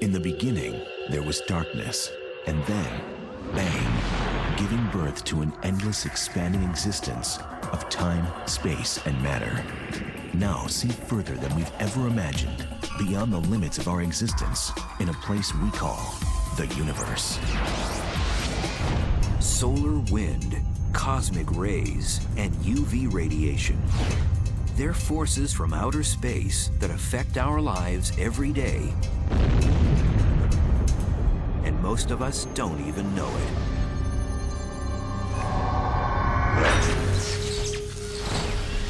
In the beginning, there was darkness, and then, bang, giving birth to an endless expanding existence of time, space, and matter. Now see further than we've ever imagined, beyond the limits of our existence, in a place we call the universe. Solar wind, cosmic rays, and UV radiation. They're forces from outer space that affect our lives every day. And most of us don't even know it.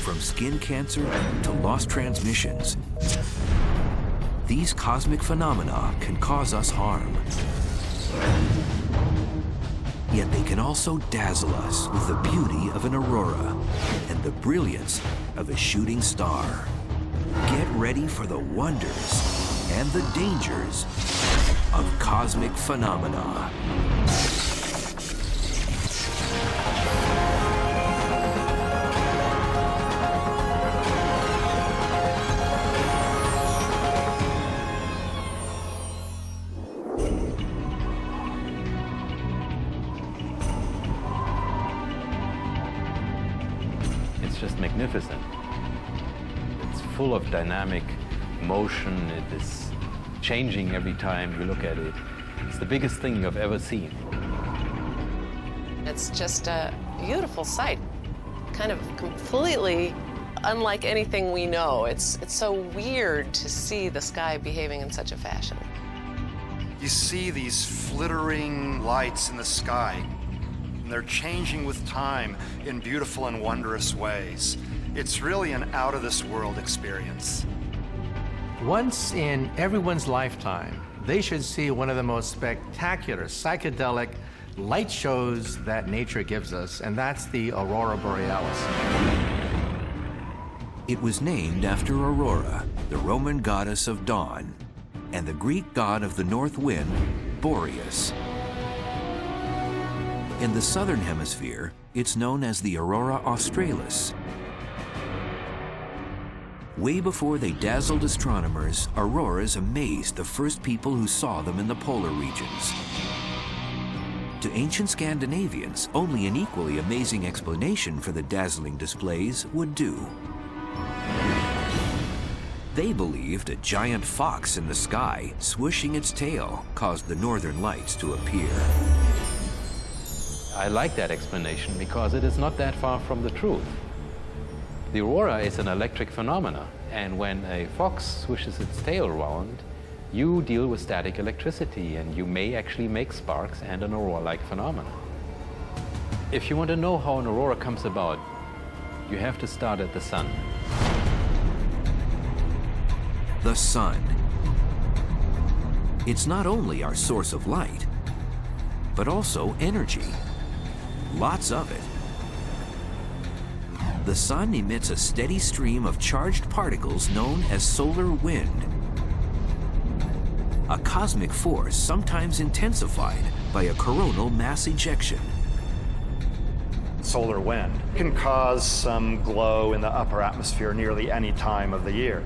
From skin cancer to lost transmissions, these cosmic phenomena can cause us harm. Yet they can also dazzle us with the beauty of an aurora and the brilliance of a shooting star. Get ready for the wonders and the dangers of cosmic phenomena. Just magnificent. It's full of dynamic motion. It is changing every time you look at it. It's the biggest thing you've ever seen. It's just a beautiful sight, kind of completely unlike anything we know. It's so weird to see the sky behaving in such a fashion. You see these flittering lights in the sky. They're changing with time in beautiful and wondrous ways. It's really an out-of-this-world experience. Once in everyone's lifetime, they should see one of the most spectacular psychedelic light shows that nature gives us, and that's the aurora borealis. It was named after Aurora, the Roman goddess of dawn, and the Greek god of the north wind, Boreas. In the southern hemisphere, it's known as the aurora australis. Way before they dazzled astronomers, auroras amazed the first people who saw them in the polar regions. To ancient Scandinavians, only an equally amazing explanation for the dazzling displays would do. They believed a giant fox in the sky, swishing its tail, caused the northern lights to appear. I like that explanation because it is not that far from the truth. The aurora is an electric phenomena, and when a fox swishes its tail around, you deal with static electricity, and you may actually make sparks and an aurora-like phenomena. If you want to know how an aurora comes about, you have to start at the sun. The sun. It's not only our source of light, but also energy. Lots of it. The sun emits a steady stream of charged particles known as solar wind, a cosmic force sometimes intensified by a coronal mass ejection. Solar wind can cause some glow in the upper atmosphere nearly any time of the year.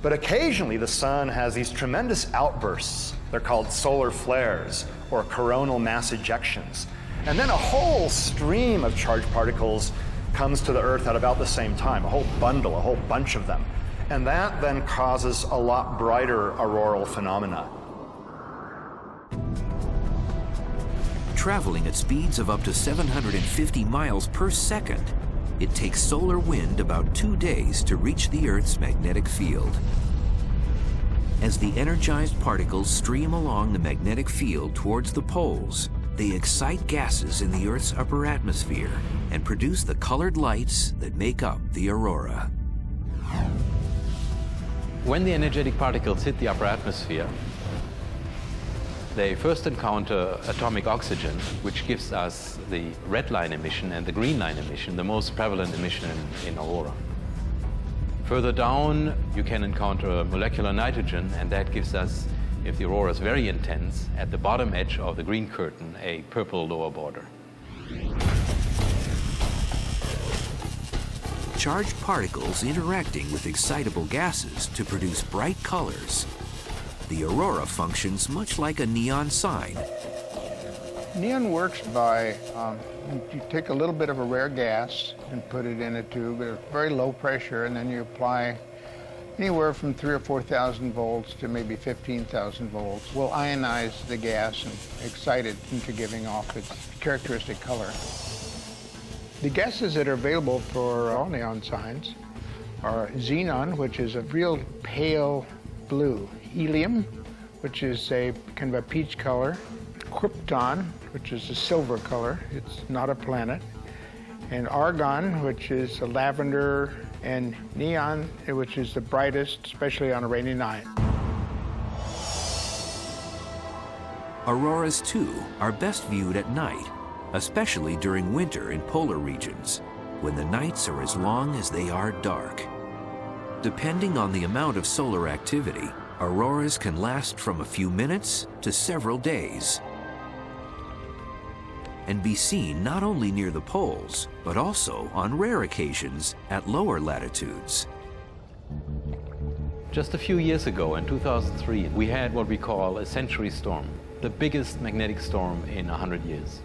But occasionally the sun has these tremendous outbursts. They're called solar flares or coronal mass ejections. And then a whole stream of charged particles comes to the Earth at about the same time, a whole bundle, a whole bunch of them. And that then causes a lot brighter auroral phenomena. Traveling at speeds of up to 750 miles per second, it takes solar wind about 2 days to reach the Earth's magnetic field. As the energized particles stream along the magnetic field towards the poles, they excite gases in the Earth's upper atmosphere and produce the colored lights that make up the aurora. When the energetic particles hit the upper atmosphere, they first encounter atomic oxygen, which gives us the red line emission and the green line emission, the most prevalent emission in aurora. Further down, you can encounter molecular nitrogen, and that gives us, if the aurora is very intense, at the bottom edge of the green curtain, a purple lower border. Charged particles interacting with excitable gases to produce bright colors. The aurora functions much like a neon sign. Neon works by, you take a little bit of a rare gas and put it in a tube at very low pressure, and then you apply anywhere from 3,000 or 4,000 volts to maybe 15,000 volts. We'll ionize the gas and excite it into giving off its characteristic color. The gases that are available for all neon signs are xenon, which is a real pale blue, helium, which is a kind of a peach color, krypton, which is a silver color, it's not a planet, and argon, which is a lavender, and neon, which is the brightest, especially on a rainy night. Auroras, too, are best viewed at night, especially during winter in polar regions, when the nights are as long as they are dark. Depending on the amount of solar activity, auroras can last from a few minutes to several days, and be seen not only near the poles, but also on rare occasions at lower latitudes. Just a few years ago, in 2003, we had what we call a century storm, the biggest magnetic storm in 100 years.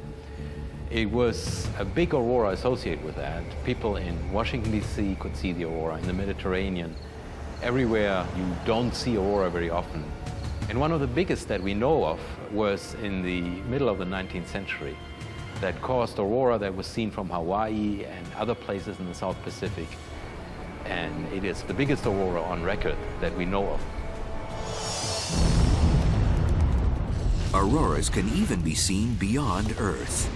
It was a big aurora associated with that. People in Washington, D.C. could see the aurora, in the Mediterranean. Everywhere you don't see aurora very often. And one of the biggest that we know of was in the middle of the 19th century that caused aurora that was seen from Hawaii and other places in the South Pacific. And it is the biggest aurora on record that we know of. Auroras can even be seen beyond Earth.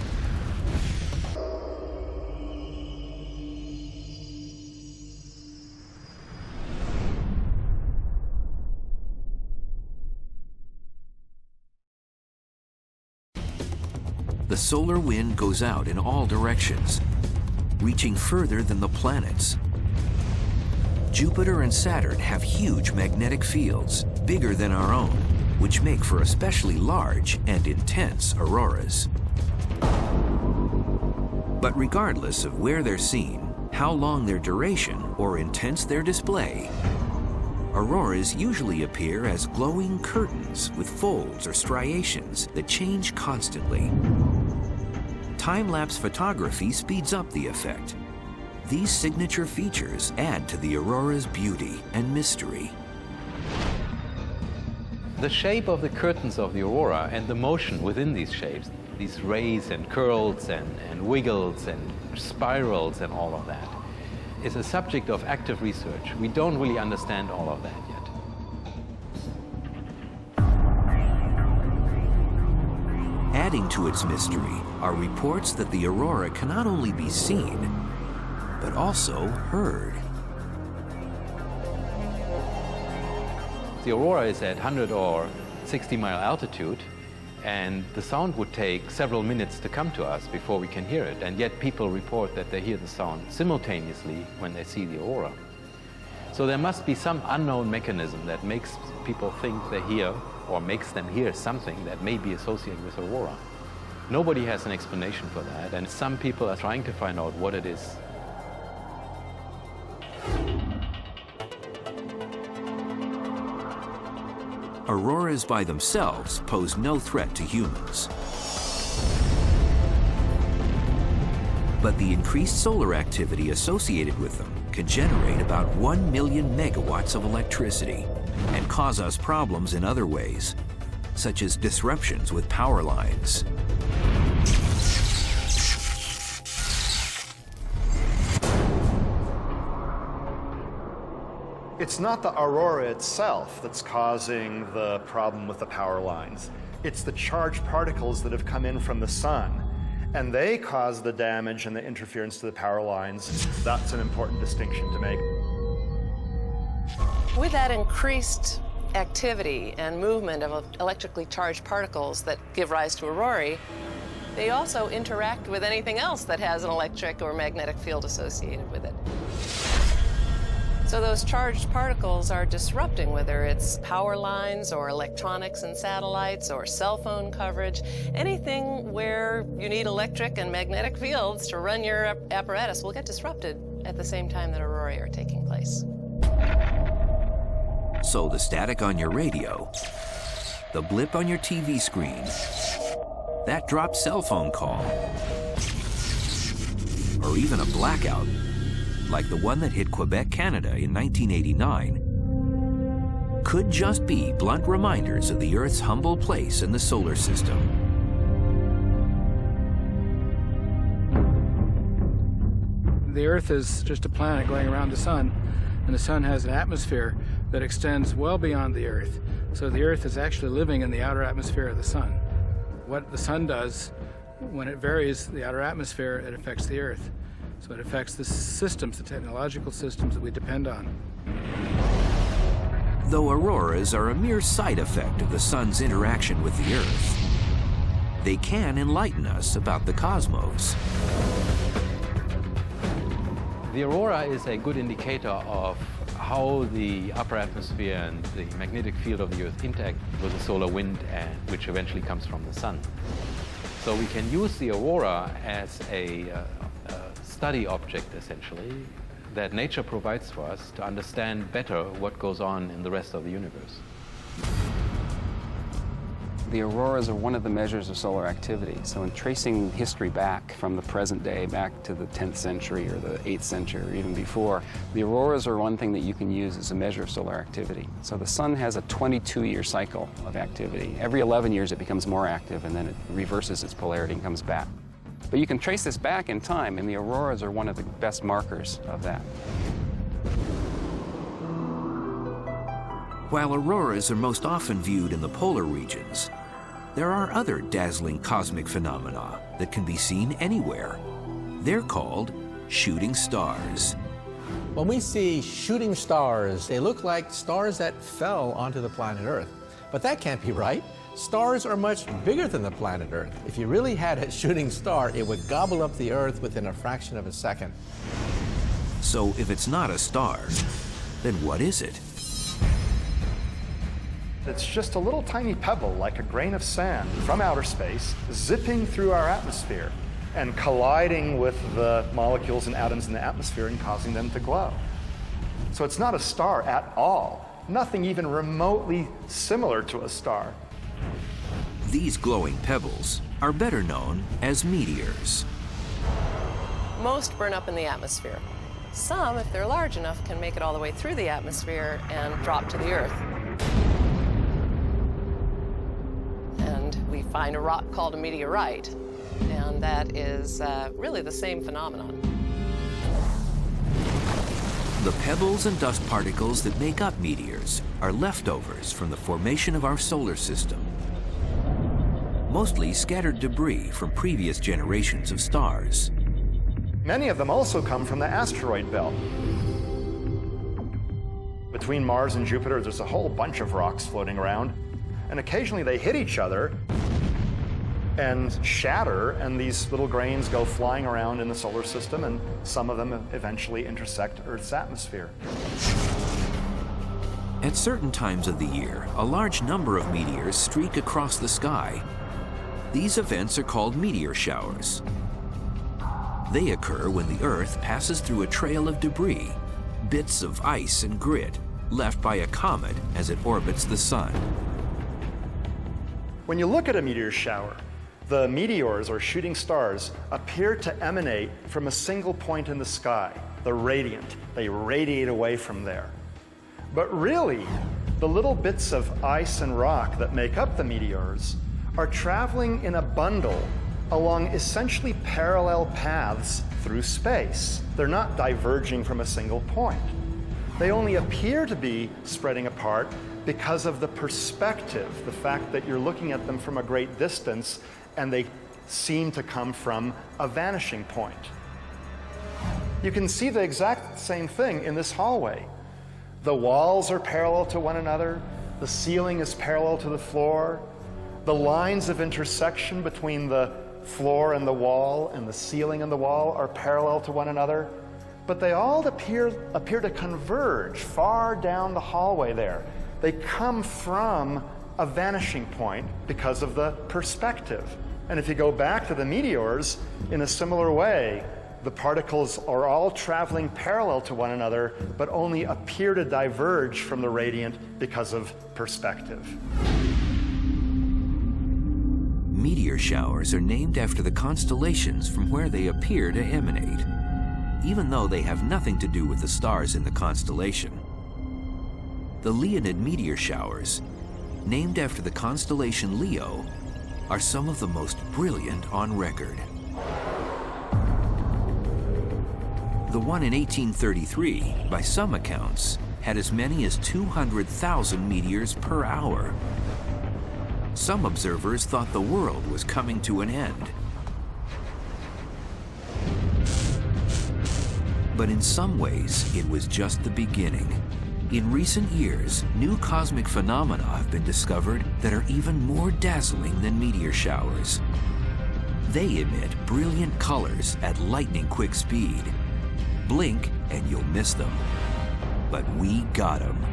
The solar wind goes out in all directions, reaching further than the planets. Jupiter and Saturn have huge magnetic fields, bigger than our own, which make for especially large and intense auroras. But regardless of where they're seen, how long their duration, or intense their display, auroras usually appear as glowing curtains with folds or striations that change constantly. Time-lapse photography speeds up the effect. These signature features add to the aurora's beauty and mystery. The shape of the curtains of the aurora and the motion within these shapes, these rays and curls and wiggles and spirals and all of that, is a subject of active research. We don't really understand all of that yet. Adding to its mystery are reports that the aurora can not only be seen, but also heard. The aurora is at 100 or 60-mile altitude, and the sound would take several minutes to come to us before we can hear it, and yet people report that they hear the sound simultaneously when they see the aurora. So there must be some unknown mechanism that makes people think they hear, or makes them hear something that may be associated with aurora. Nobody has an explanation for that, and some people are trying to find out what it is. Auroras by themselves pose no threat to humans. But the increased solar activity associated with them can generate about 1 million megawatts of electricity and cause us problems in other ways, such as disruptions with power lines. It's not the aurora itself that's causing the problem with the power lines. It's the charged particles that have come in from the sun, and they cause the damage and the interference to the power lines. That's an important distinction to make. With that increased activity and movement of electrically charged particles that give rise to aurorae, they also interact with anything else that has an electric or magnetic field associated with it. So those charged particles are disrupting, whether it's power lines or electronics and satellites or cell phone coverage, anything where you need electric and magnetic fields to run your apparatus will get disrupted at the same time that aurorae are taking place. So the static on your radio, the blip on your TV screen, that dropped cell phone call, or even a blackout, like the one that hit Quebec, Canada in 1989, could just be blunt reminders of the Earth's humble place in the solar system. The Earth is just a planet going around the sun, and the sun has an atmosphere that extends well beyond the Earth. So the Earth is actually living in the outer atmosphere of the sun. What the sun does, when it varies the outer atmosphere, it affects the Earth. So it affects the systems, the technological systems that we depend on. Though auroras are a mere side effect of the sun's interaction with the Earth, they can enlighten us about the cosmos. The aurora is a good indicator of how the upper atmosphere and the magnetic field of the Earth interact with the solar wind, which eventually comes from the sun. So we can use the aurora as a study object, essentially, that nature provides for us to understand better what goes on in the rest of the universe. The auroras are one of the measures of solar activity. So in tracing history back from the present day, back to the 10th century or the 8th century or even before, the auroras are one thing that you can use as a measure of solar activity. So the sun has a 22-year cycle of activity. Every 11 years it becomes more active, and then it reverses its polarity and comes back. But you can trace this back in time, and the auroras are one of the best markers of that. While auroras are most often viewed in the polar regions, there are other dazzling cosmic phenomena that can be seen anywhere. They're called shooting stars. When we see shooting stars, they look like stars that fell onto the planet Earth. But that can't be right. Stars are much bigger than the planet Earth. If you really had a shooting star, it would gobble up the Earth within a fraction of a second. So if it's not a star, then what is it? It's just a little tiny pebble, like a grain of sand, from outer space, zipping through our atmosphere and colliding with the molecules and atoms in the atmosphere and causing them to glow. So it's not a star at all. Nothing even remotely similar to a star. These glowing pebbles are better known as meteors. Most burn up in the atmosphere. Some, if they're large enough, can make it all the way through the atmosphere and drop to the Earth. And we find a rock called a meteorite, and that is really the same phenomenon. The pebbles and dust particles that make up meteors are leftovers from the formation of our solar system. Mostly scattered debris from previous generations of stars. Many of them also come from the asteroid belt. Between Mars and Jupiter, there's a whole bunch of rocks floating around, and occasionally they hit each other and shatter, and these little grains go flying around in the solar system, and some of them eventually intersect Earth's atmosphere. At certain times of the year, a large number of meteors streak across the sky. These events are called meteor showers. They occur when the Earth passes through a trail of debris, bits of ice and grit left by a comet as it orbits the sun. When you look at a meteor shower, the meteors, or shooting stars, appear to emanate from a single point in the sky, the radiant. They radiate away from there. But really, the little bits of ice and rock that make up the meteors are traveling in a bundle along essentially parallel paths through space. They're not diverging from a single point. They only appear to be spreading apart because of the perspective, the fact that you're looking at them from a great distance and they seem to come from a vanishing point. You can see the exact same thing in this hallway. The walls are parallel to one another, the ceiling is parallel to the floor, the lines of intersection between the floor and the wall and the ceiling and the wall are parallel to one another, but they all appear to converge far down the hallway there. They come from a vanishing point because of the perspective. And if you go back to the meteors, in a similar way, the particles are all traveling parallel to one another, but only appear to diverge from the radiant because of perspective. Meteor showers are named after the constellations from where they appear to emanate, even though they have nothing to do with the stars in the constellation. The Leonid meteor showers, named after the constellation Leo, are some of the most brilliant on record. The one in 1833, by some accounts, had as many as 200,000 meteors per hour. Some observers thought the world was coming to an end. But in some ways, it was just the beginning. In recent years, new cosmic phenomena have been discovered that are even more dazzling than meteor showers. They emit brilliant colors at lightning-quick speed. Blink and you'll miss them. But we got them.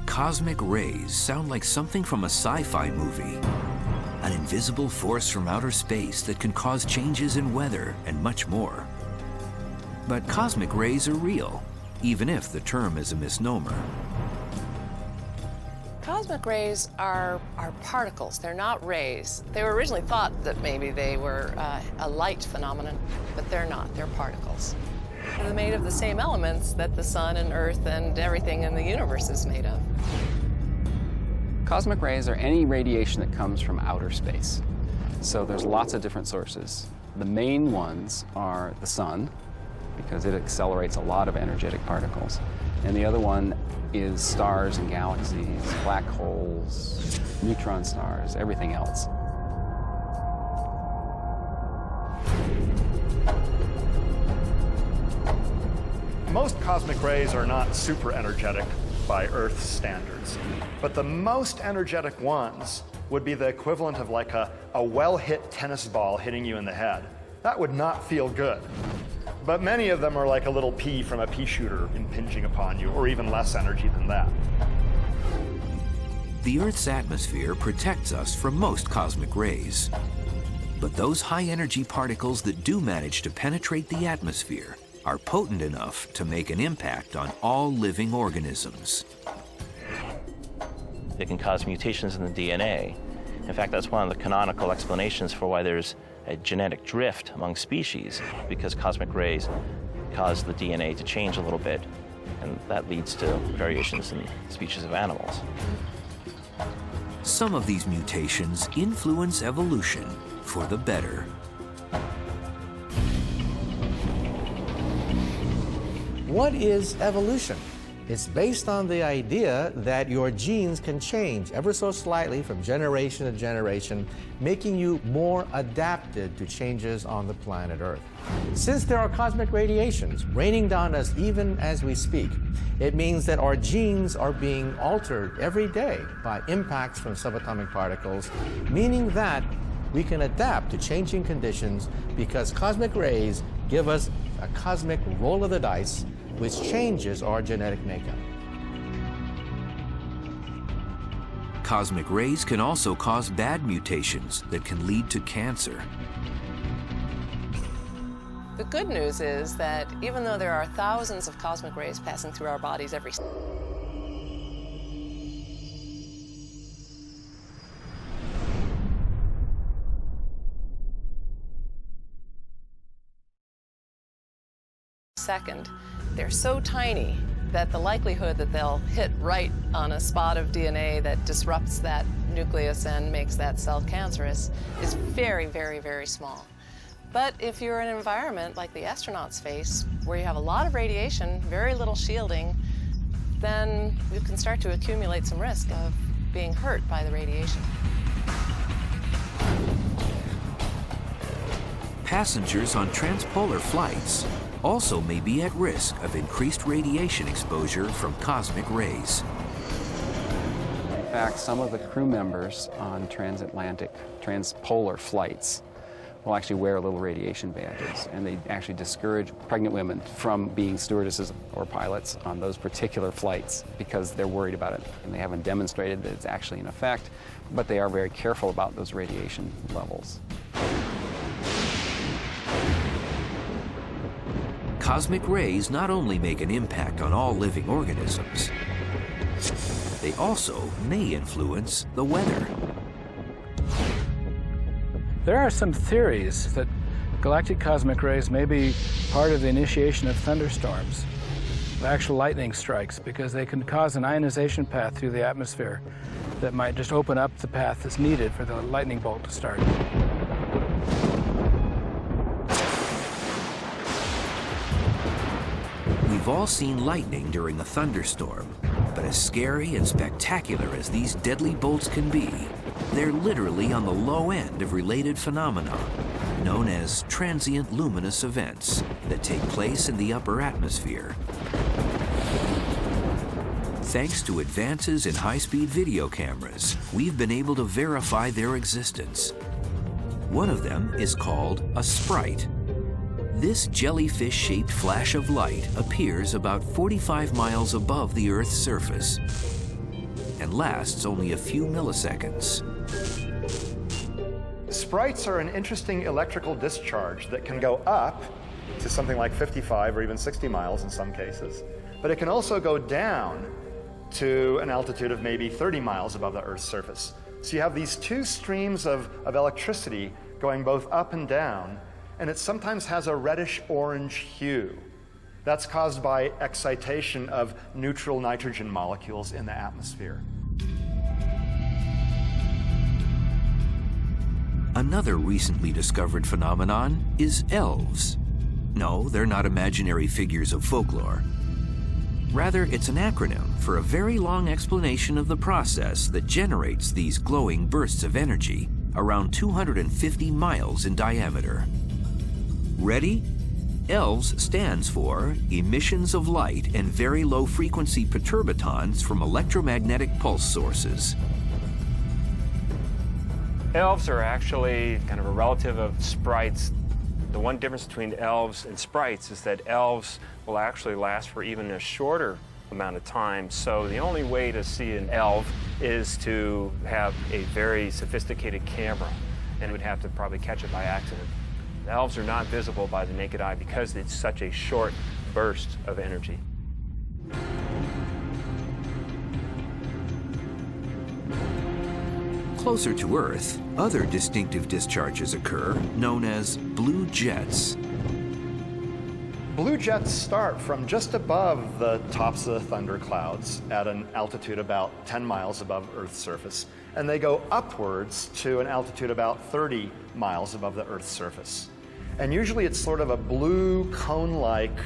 Cosmic rays sound like something from a sci-fi movie. An invisible force from outer space that can cause changes in weather and much more. But cosmic rays are real, even if the term is a misnomer. Cosmic rays are particles. They're not rays. They were originally thought that maybe they were a light phenomenon, but they're not. They're particles. They're made of the same elements that the sun and earth and everything in the universe is made of. Cosmic rays are any radiation that comes from outer space. So there's lots of different sources. The main ones are the sun, because it accelerates a lot of energetic particles. And the other one is stars and galaxies, black holes, neutron stars, everything else. Most cosmic rays are not super energetic by Earth standards, but the most energetic ones would be the equivalent of like a well-hit tennis ball hitting you in the head. That would not feel good. But many of them are like a little pea from a pea shooter impinging upon you, or even less energy than that. The Earth's atmosphere protects us from most cosmic rays. But those high-energy particles that do manage to penetrate the atmosphere are potent enough to make an impact on all living organisms. They can cause mutations in the DNA. In fact, that's one of the canonical explanations for why there's a genetic drift among species, because cosmic rays cause the DNA to change a little bit, and that leads to variations in species of animals. Some of these mutations influence evolution for the better. What is evolution? It's based on the idea that your genes can change ever so slightly from generation to generation, making you more adapted to changes on the planet Earth. Since there are cosmic radiations raining down us even as we speak, it means that our genes are being altered every day by impacts from subatomic particles, meaning that we can adapt to changing conditions because cosmic rays give us a cosmic roll of the dice which changes our genetic makeup. Cosmic rays can also cause bad mutations that can lead to cancer. The good news is that even though there are thousands of cosmic rays passing through our bodies every second, they're so tiny that the likelihood that they'll hit right on a spot of DNA that disrupts that nucleus and makes that cell cancerous is very, very, very small. But if you're in an environment like the astronauts face, where you have a lot of radiation, very little shielding, then you can start to accumulate some risk of being hurt by the radiation. Passengers on transpolar flights also may be at risk of increased radiation exposure from cosmic rays. In fact, some of the crew members on transatlantic, transpolar flights will actually wear little radiation badges, and they actually discourage pregnant women from being stewardesses or pilots on those particular flights because they're worried about it, and they haven't demonstrated that it's actually an effect, but they are very careful about those radiation levels. Cosmic rays not only make an impact on all living organisms, they also may influence the weather. There are some theories that galactic cosmic rays may be part of the initiation of thunderstorms, of actual lightning strikes, because they can cause an ionization path through the atmosphere that might just open up the path that's needed for the lightning bolt to start. We've all seen lightning during a thunderstorm, but as scary and spectacular as these deadly bolts can be, they're literally on the low end of related phenomena, known as transient luminous events that take place in the upper atmosphere. Thanks to advances in high-speed video cameras, we've been able to verify their existence. One of them is called a sprite. This jellyfish-shaped flash of light appears about 45 miles above the Earth's surface and lasts only a few milliseconds. Sprites are an interesting electrical discharge that can go up to something like 55 or even 60 miles in some cases, but it can also go down to an altitude of maybe 30 miles above the Earth's surface. So you have these two streams of electricity going both up and down, and it sometimes has a reddish-orange hue. That's caused by excitation of neutral nitrogen molecules in the atmosphere. Another recently discovered phenomenon is elves. No, they're not imaginary figures of folklore. Rather, it's an acronym for a very long explanation of the process that generates these glowing bursts of energy around 250 miles in diameter. Ready? ELVS stands for Emissions of Light and Very Low Frequency Perturbatons from Electromagnetic Pulse Sources. ELVS are actually kind of a relative of sprites. The one difference between ELVS and sprites is that ELVS will actually last for even a shorter amount of time. So the only way to see an ELV is to have a very sophisticated camera, and would have to probably catch it by accident. The ELVS are not visible by the naked eye because it's such a short burst of energy. Closer to Earth, other distinctive discharges occur, known as blue jets. Blue jets start from just above the tops of the thunderclouds at an altitude about 10 miles above Earth's surface, and they go upwards to an altitude about 30 miles above the Earth's surface. And usually it's sort of a blue cone-like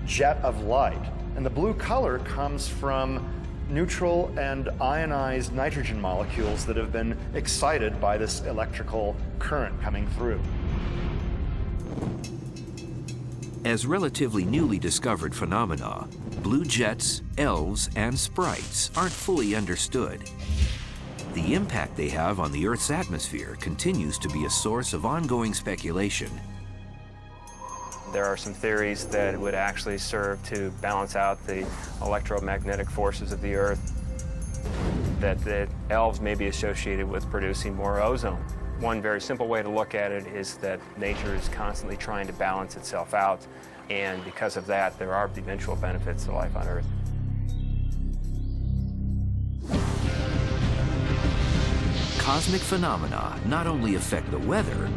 jet of light. And the blue color comes from neutral and ionized nitrogen molecules that have been excited by this electrical current coming through. As relatively newly discovered phenomena, blue jets, ELVS, and sprites aren't fully understood. The impact they have on the Earth's atmosphere continues to be a source of ongoing speculation. There are some theories that it would actually serve to balance out the electromagnetic forces of the Earth, that the ELVS may be associated with producing more ozone. One very simple way to look at it is that nature is constantly trying to balance itself out, and because of that, there are eventual benefits to life on Earth. Cosmic phenomena not only affect the weather,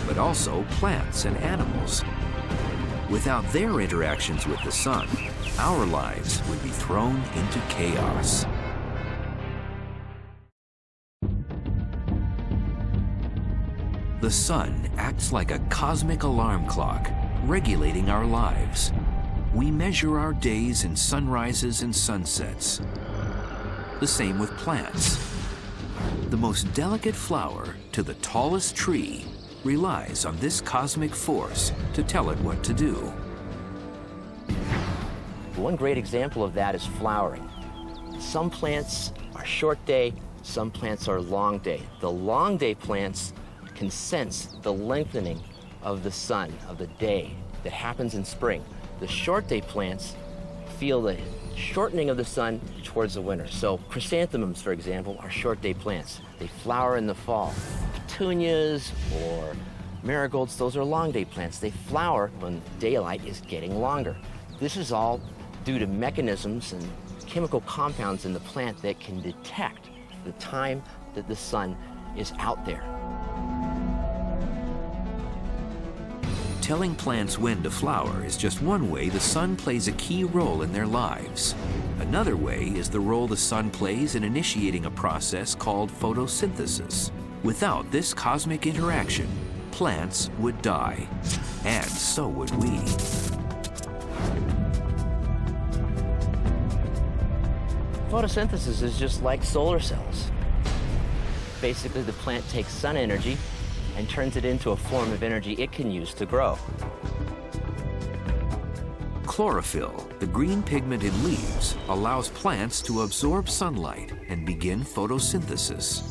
but also plants and animals. Without their interactions with the sun, our lives would be thrown into chaos. The sun acts like a cosmic alarm clock, regulating our lives. We measure our days in sunrises and sunsets. The same with plants. The most delicate flower to the tallest tree relies on this cosmic force to tell it what to do. One great example of that is flowering. Some plants are short day, some plants are long day. The long day plants can sense the lengthening of the sun, of the day that happens in spring. The short day plants feel the shortening of the sun towards the winter. So chrysanthemums, for example, are short day plants. They flower in the fall. Petunias or marigolds, those are long day plants. They flower when daylight is getting longer. This is all due to mechanisms and chemical compounds in the plant that can detect the time that the sun is out there. Telling plants when to flower is just one way the sun plays a key role in their lives. Another way is the role the sun plays in initiating a process called photosynthesis. Without this cosmic interaction, plants would die, and so would we. Photosynthesis is just like solar cells. Basically, the plant takes sun energy and turns it into a form of energy it can use to grow. Chlorophyll, the green pigment in leaves, allows plants to absorb sunlight and begin photosynthesis.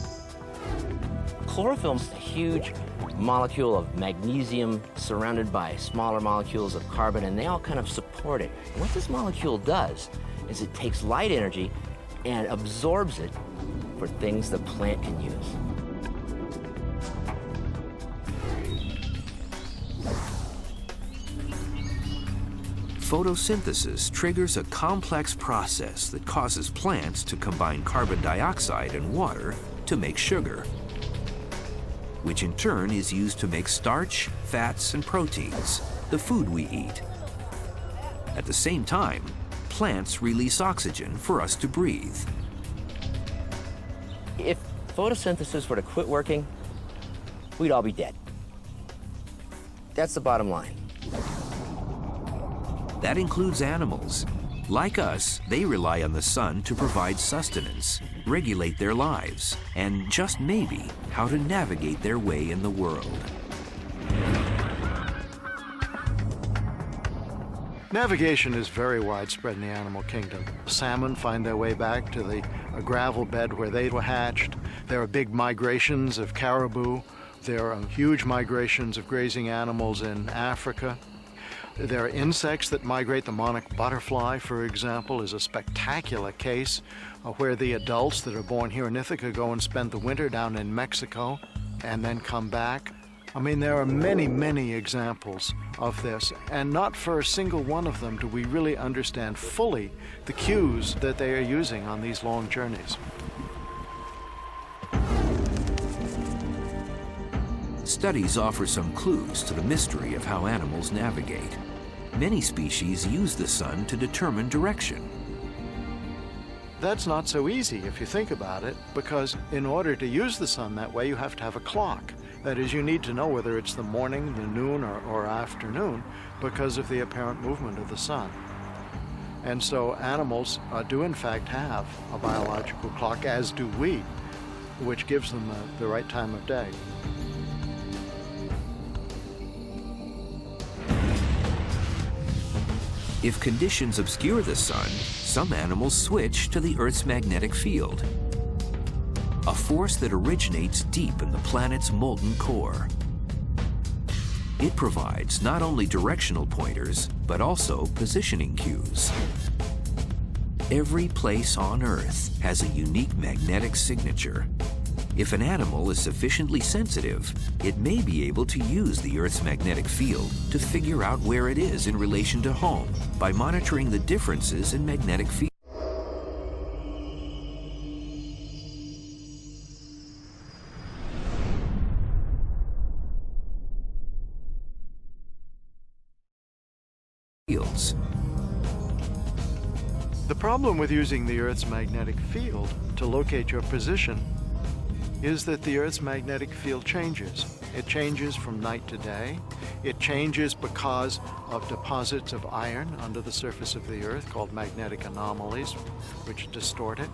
Chlorophyll is a huge molecule of magnesium surrounded by smaller molecules of carbon, and they all kind of support it. And what this molecule does is it takes light energy and absorbs it for things the plant can use. Photosynthesis triggers a complex process that causes plants to combine carbon dioxide and water to make sugar, which in turn is used to make starch, fats, and proteins, the food we eat. At the same time, plants release oxygen for us to breathe. If photosynthesis were to quit working, we'd all be dead. That's the bottom line. That includes animals. Like us, they rely on the sun to provide sustenance, regulate their lives, and just maybe how to navigate their way in the world. Navigation is very widespread in the animal kingdom. Salmon find their way back to the gravel bed where they were hatched. There are big migrations of caribou. There are huge migrations of grazing animals in Africa. There are insects that migrate. The monarch butterfly, for example, is a spectacular case where the adults that are born here in Ithaca go and spend the winter down in Mexico and then come back. I mean, there are many, many examples of this, and not for a single one of them do we really understand fully the cues that they are using on these long journeys. Studies offer some clues to the mystery of how animals navigate. Many species use the sun to determine direction. That's not so easy if you think about it, because in order to use the sun that way, you have to have a clock. That is, you need to know whether it's the morning, the noon, or afternoon because of the apparent movement of the sun. And so animals do in fact have a biological clock, as do we, which gives them the right time of day. If conditions obscure the sun, some animals switch to the Earth's magnetic field, a force that originates deep in the planet's molten core. It provides not only directional pointers, but also positioning cues. Every place on Earth has a unique magnetic signature. If an animal is sufficiently sensitive, it may be able to use the Earth's magnetic field to figure out where it is in relation to home by monitoring the differences in magnetic field. The problem with using the Earth's magnetic field to locate your position is that the Earth's magnetic field changes. It changes from night to day. It changes because of deposits of iron under the surface of the Earth called magnetic anomalies, which distort it.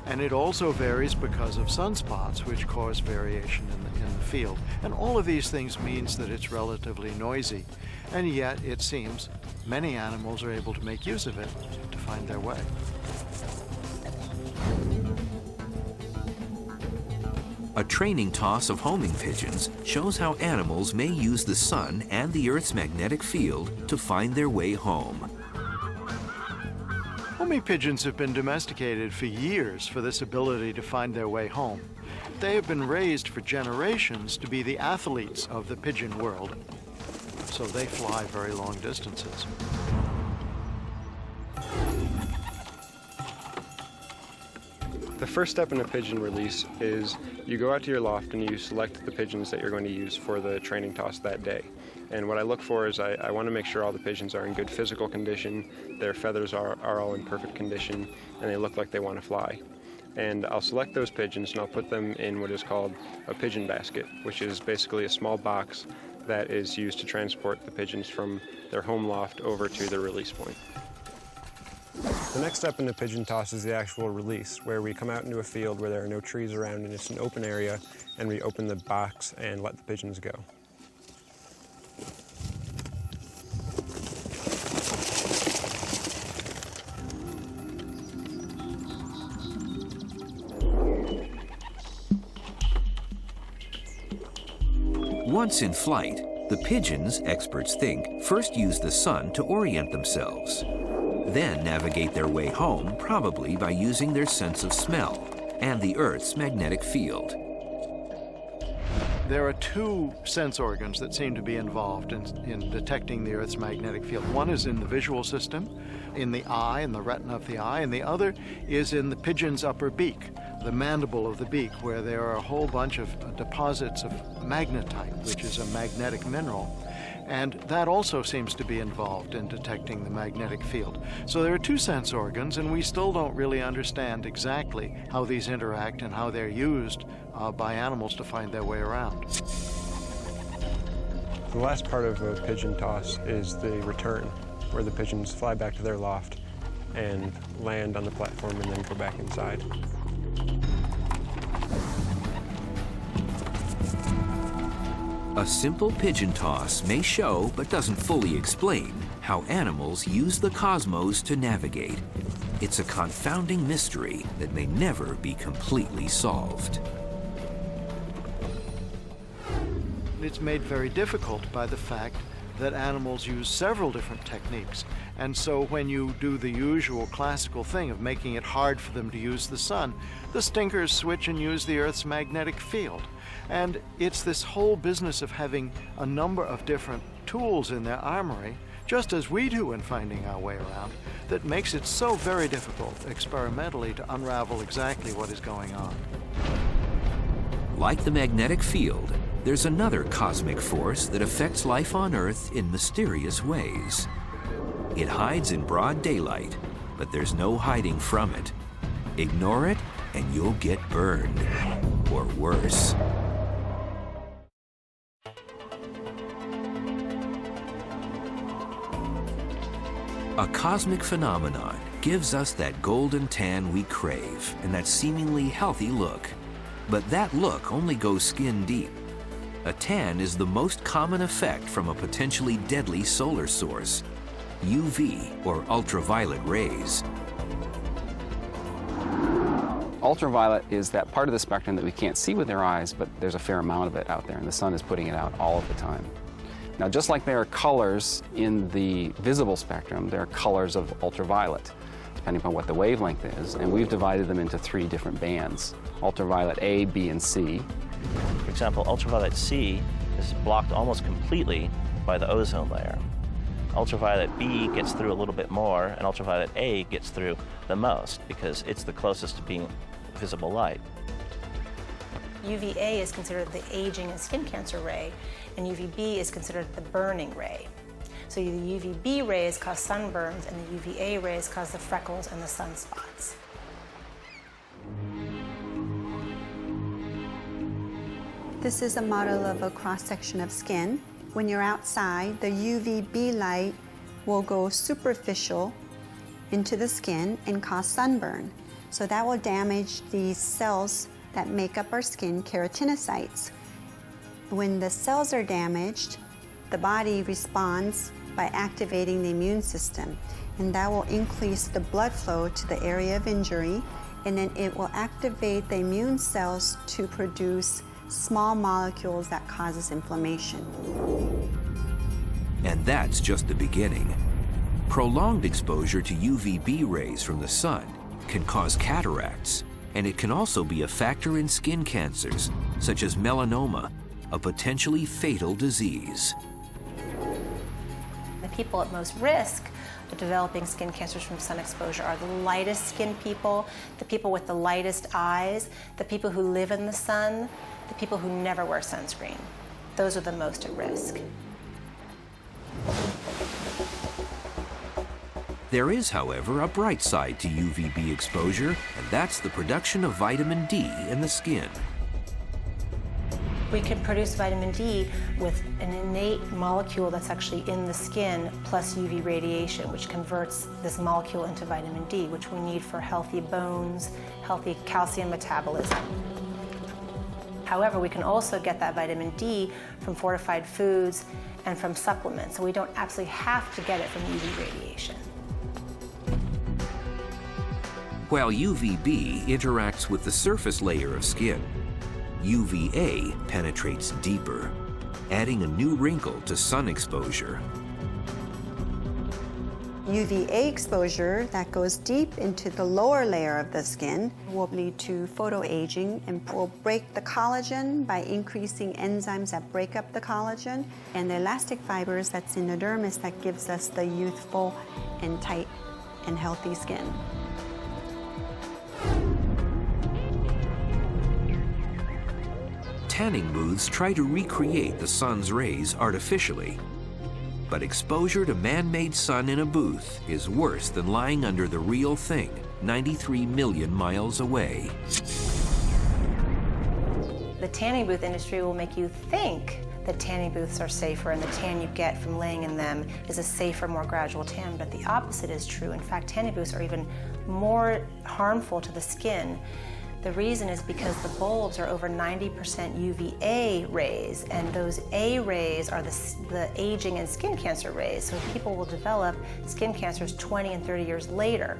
And it also varies because of sunspots, which cause variation in the field. And all of these things means that it's relatively noisy. And yet, it seems, many animals are able to make use of it to find their way. A training toss of homing pigeons shows how animals may use the sun and the Earth's magnetic field to find their way home. Homing pigeons have been domesticated for years for this ability to find their way home. They have been raised for generations to be the athletes of the pigeon world, so they fly very long distances. The first step in a pigeon release is you go out to your loft and you select the pigeons that you're going to use for the training toss that day. And what I look for is I want to make sure all the pigeons are in good physical condition, their feathers are all in perfect condition, and they look like they want to fly. And I'll select those pigeons and I'll put them in what is called a pigeon basket, which is basically a small box that is used to transport the pigeons from their home loft over to their release point. The next step in the pigeon toss is the actual release, where we come out into a field where there are no trees around and it's an open area, and we open the box and let the pigeons go. Once in flight, the pigeons, experts think, first use the sun to orient themselves, then navigate their way home, probably by using their sense of smell and the Earth's magnetic field. There are two sense organs that seem to be involved in detecting the Earth's magnetic field. One is in the visual system, in the eye, in the retina of the eye, and the other is in the pigeon's upper beak, the mandible of the beak, where there are a whole bunch of deposits of magnetite, which is a magnetic mineral. And that also seems to be involved in detecting the magnetic field. So there are two sense organs, and we still don't really understand exactly how these interact and how they're used by animals to find their way around. The last part of a pigeon toss is the return, where the pigeons fly back to their loft and land on the platform and then go back inside. A simple pigeon toss may show, but doesn't fully explain, how animals use the cosmos to navigate. It's a confounding mystery that may never be completely solved. It's made very difficult by the fact that animals use several different techniques. And so when you do the usual classical thing of making it hard for them to use the sun, the stinkers switch and use the Earth's magnetic field. And it's this whole business of having a number of different tools in their armory, just as we do in finding our way around, that makes it so very difficult experimentally to unravel exactly what is going on. Like the magnetic field, there's another cosmic force that affects life on Earth in mysterious ways. It hides in broad daylight, but there's no hiding from it. Ignore it, and you'll get burned, or worse. A cosmic phenomenon gives us that golden tan we crave and that seemingly healthy look. But that look only goes skin deep. A tan is the most common effect from a potentially deadly solar source, UV, or ultraviolet rays. Ultraviolet is that part of the spectrum that we can't see with our eyes, but there's a fair amount of it out there, and the sun is putting it out all of the time. Now, just like there are colors in the visible spectrum, there are colors of ultraviolet, depending upon what the wavelength is, and we've divided them into three different bands: ultraviolet A, B, and C. For example, ultraviolet C is blocked almost completely by the ozone layer. Ultraviolet B gets through a little bit more, and ultraviolet A gets through the most because it's the closest to being visible light. UVA is considered the aging and skin cancer ray, and UVB is considered the burning ray. So the UVB rays cause sunburns, and the UVA rays cause the freckles and the sunspots. This is a model of a cross-section of skin. When you're outside, the UVB light will go superficial into the skin and cause sunburn. So that will damage the cells that make up our skin, keratinocytes. When the cells are damaged, the body responds by activating the immune system, and that will increase the blood flow to the area of injury and then it will activate the immune cells to produce small molecules that causes inflammation. And that's just the beginning. Prolonged exposure to UVB rays from the sun can cause cataracts, and it can also be a factor in skin cancers, such as melanoma, a potentially fatal disease. The people at most risk of developing skin cancers from sun exposure are the lightest skinned people, the people with the lightest eyes, the people who live in the sun, the people who never wear sunscreen. Those are the most at risk. There is, however, a bright side to UVB exposure, and that's the production of vitamin D in the skin. We can produce vitamin D with an innate molecule that's actually in the skin plus UV radiation, which converts this molecule into vitamin D, which we need for healthy bones, healthy calcium metabolism. However, we can also get that vitamin D from fortified foods and from supplements, so we don't absolutely have to get it from UV radiation. While UVB interacts with the surface layer of skin, UVA penetrates deeper, adding a new wrinkle to sun exposure. UVA exposure that goes deep into the lower layer of the skin will lead to photoaging and will break the collagen by increasing enzymes that break up the collagen and the elastic fibers that's in the dermis that gives us the youthful and tight and healthy skin. Tanning booths try to recreate the sun's rays artificially. But exposure to man-made sun in a booth is worse than lying under the real thing, 93 million miles away. The tanning booth industry will make you think that tanning booths are safer and the tan you get from laying in them is a safer, more gradual tan, but the opposite is true. In fact, tanning booths are even more harmful to the skin. The reason is because the bulbs are over 90% UVA rays, and those A rays are the aging and skin cancer rays, so people will develop skin cancers 20 and 30 years later.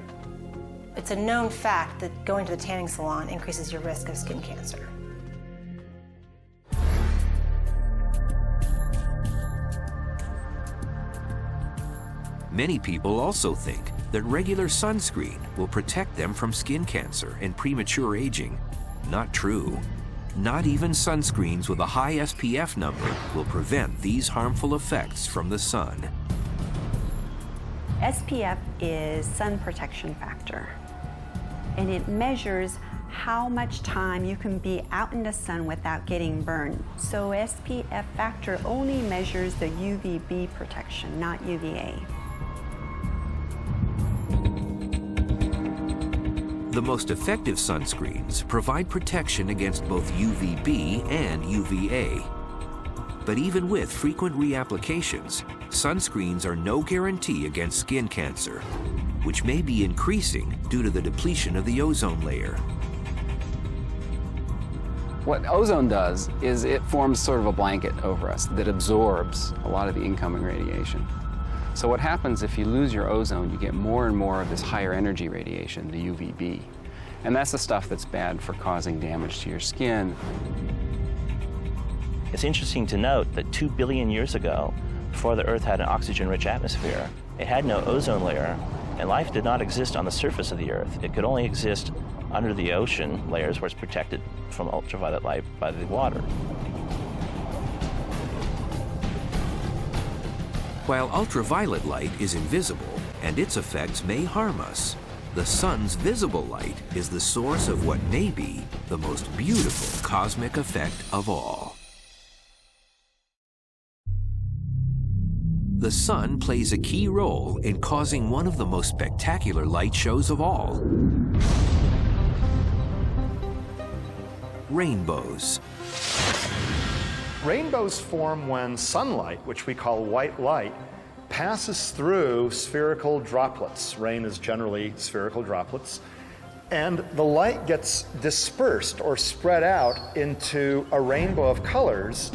It's a known fact that going to the tanning salon increases your risk of skin cancer. Many people also think that regular sunscreen will protect them from skin cancer and premature aging. Not true. Not even sunscreens with a high SPF number will prevent these harmful effects from the sun. SPF is sun protection factor, and it measures how much time you can be out in the sun without getting burned. So SPF factor only measures the UVB protection, not UVA. The most effective sunscreens provide protection against both UVB and UVA. But even with frequent reapplications, sunscreens are no guarantee against skin cancer, which may be increasing due to the depletion of the ozone layer. What ozone does is it forms sort of a blanket over us that absorbs a lot of the incoming radiation. So what happens if you lose your ozone, you get more and more of this higher energy radiation, the UVB. And that's the stuff that's bad for causing damage to your skin. It's interesting to note that 2 billion years ago, before the Earth had an oxygen-rich atmosphere, it had no ozone layer, and life did not exist on the surface of the Earth. It could only exist under the ocean layers where it's protected from ultraviolet light by the water. While ultraviolet light is invisible and its effects may harm us, the sun's visible light is the source of what may be the most beautiful cosmic effect of all. The sun plays a key role in causing one of the most spectacular light shows of all: rainbows. Rainbows form when sunlight, which we call white light, passes through spherical droplets. Rain is generally spherical droplets. And the light gets dispersed or spread out into a rainbow of colors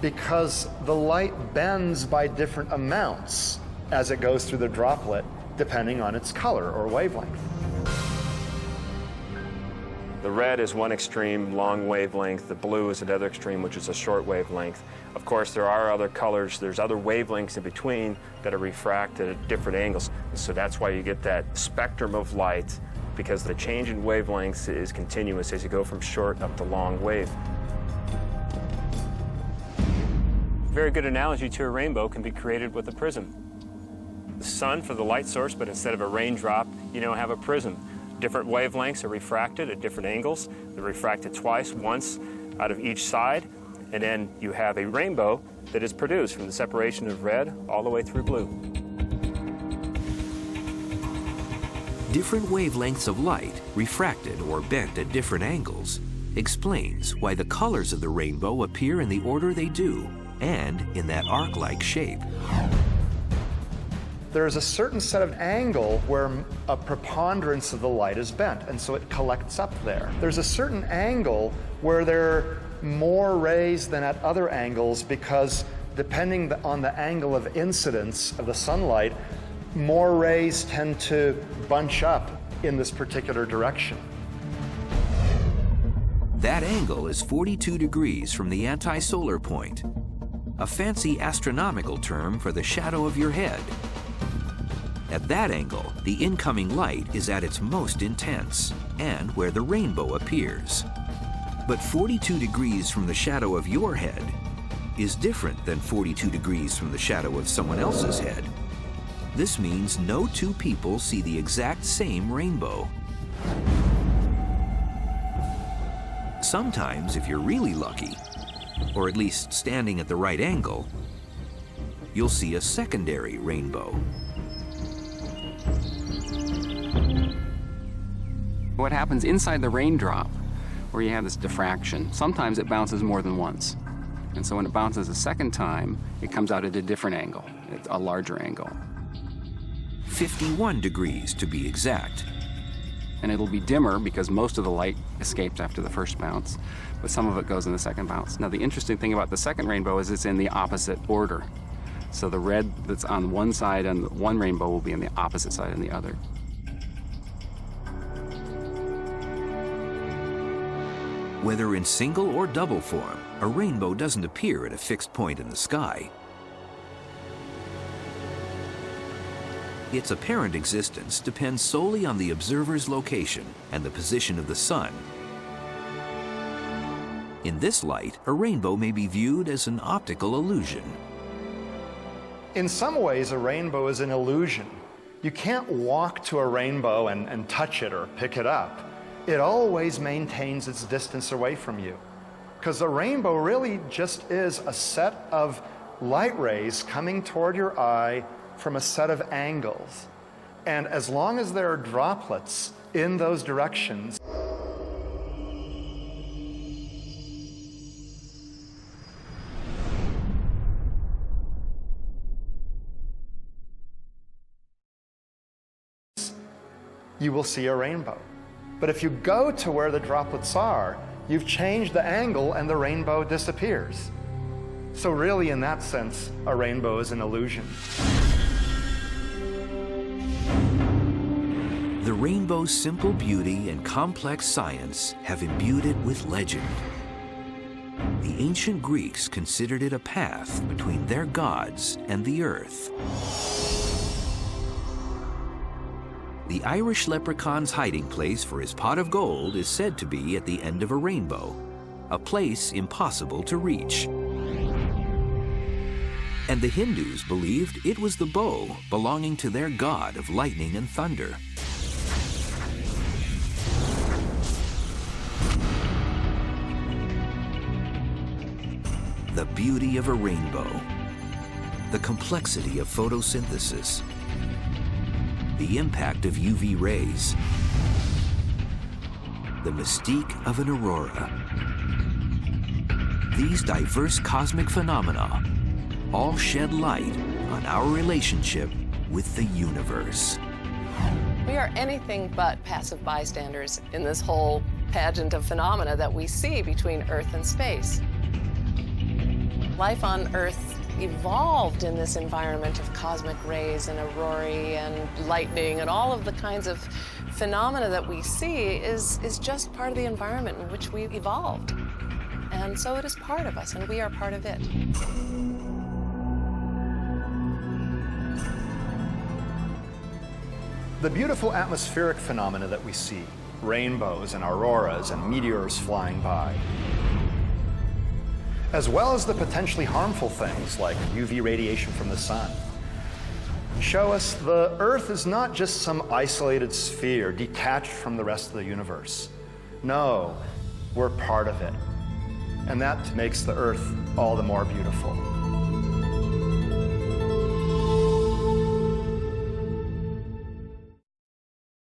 because the light bends by different amounts as it goes through the droplet, depending on its color or wavelength. The red is one extreme, long wavelength. The blue is another extreme, which is a short wavelength. Of course, there are other colors. There's other wavelengths in between that are refracted at different angles. So that's why you get that spectrum of light, because the change in wavelengths is continuous as you go from short up to long wave. A very good analogy to a rainbow can be created with a prism. The sun for the light source, but instead of a raindrop, you now have a prism. Different wavelengths are refracted at different angles. They're refracted twice, once out of each side, and then you have a rainbow that is produced from the separation of red all the way through blue. Different wavelengths of light, refracted or bent at different angles, explains why the colors of the rainbow appear in the order they do and in that arc-like shape. There's a certain set of angle where a preponderance of the light is bent, and so it collects up there. There's a certain angle where there are more rays than at other angles because depending on the angle of incidence of the sunlight, more rays tend to bunch up in this particular direction. That angle is 42 degrees from the anti-solar point, a fancy astronomical term for the shadow of your head. At that angle, the incoming light is at its most intense and where the rainbow appears. But 42 degrees from the shadow of your head is different than 42 degrees from the shadow of someone else's head. This means no two people see the exact same rainbow. Sometimes, if you're really lucky, or at least standing at the right angle, you'll see a secondary rainbow. What happens inside the raindrop, where you have this diffraction, sometimes it bounces more than once. And so when it bounces a second time, it comes out at a different angle, it's a larger angle. 51 degrees to be exact. And it'll be dimmer because most of the light escapes after the first bounce, but some of it goes in the second bounce. Now the interesting thing about the second rainbow is it's in the opposite order. So the red that's on one side on one rainbow will be on the opposite side on the other. Whether in single or double form, a rainbow doesn't appear at a fixed point in the sky. Its apparent existence depends solely on the observer's location and the position of the sun. In this light, a rainbow may be viewed as an optical illusion. In some ways, a rainbow is an illusion. You can't walk to a rainbow and touch it or pick it up. It always maintains its distance away from you. Because a rainbow really just is a set of light rays coming toward your eye from a set of angles. And as long as there are droplets in those directions, you will see a rainbow. But if you go to where the droplets are, you've changed the angle and the rainbow disappears. So really, in that sense, a rainbow is an illusion. The rainbow's simple beauty and complex science have imbued it with legend. The ancient Greeks considered it a path between their gods and the earth. The Irish leprechaun's hiding place for his pot of gold is said to be at the end of a rainbow, a place impossible to reach. And the Hindus believed it was the bow belonging to their god of lightning and thunder. The beauty of a rainbow, the complexity of photosynthesis, the impact of UV rays, the mystique of an aurora. These diverse cosmic phenomena all shed light on our relationship with the universe. We are anything but passive bystanders in this whole pageant of phenomena that we see between Earth and space. Life on Earth evolved in this environment of cosmic rays and aurorae and lightning and all of the kinds of phenomena that we see is just part of the environment in which we evolved. And so it is part of us, and we are part of it. The beautiful atmospheric phenomena that we see, rainbows and auroras and meteors flying by, as well as the potentially harmful things like UV radiation from the sun, show us the Earth is not just some isolated sphere detached from the rest of the universe. No, we're part of it. And that makes the Earth all the more beautiful.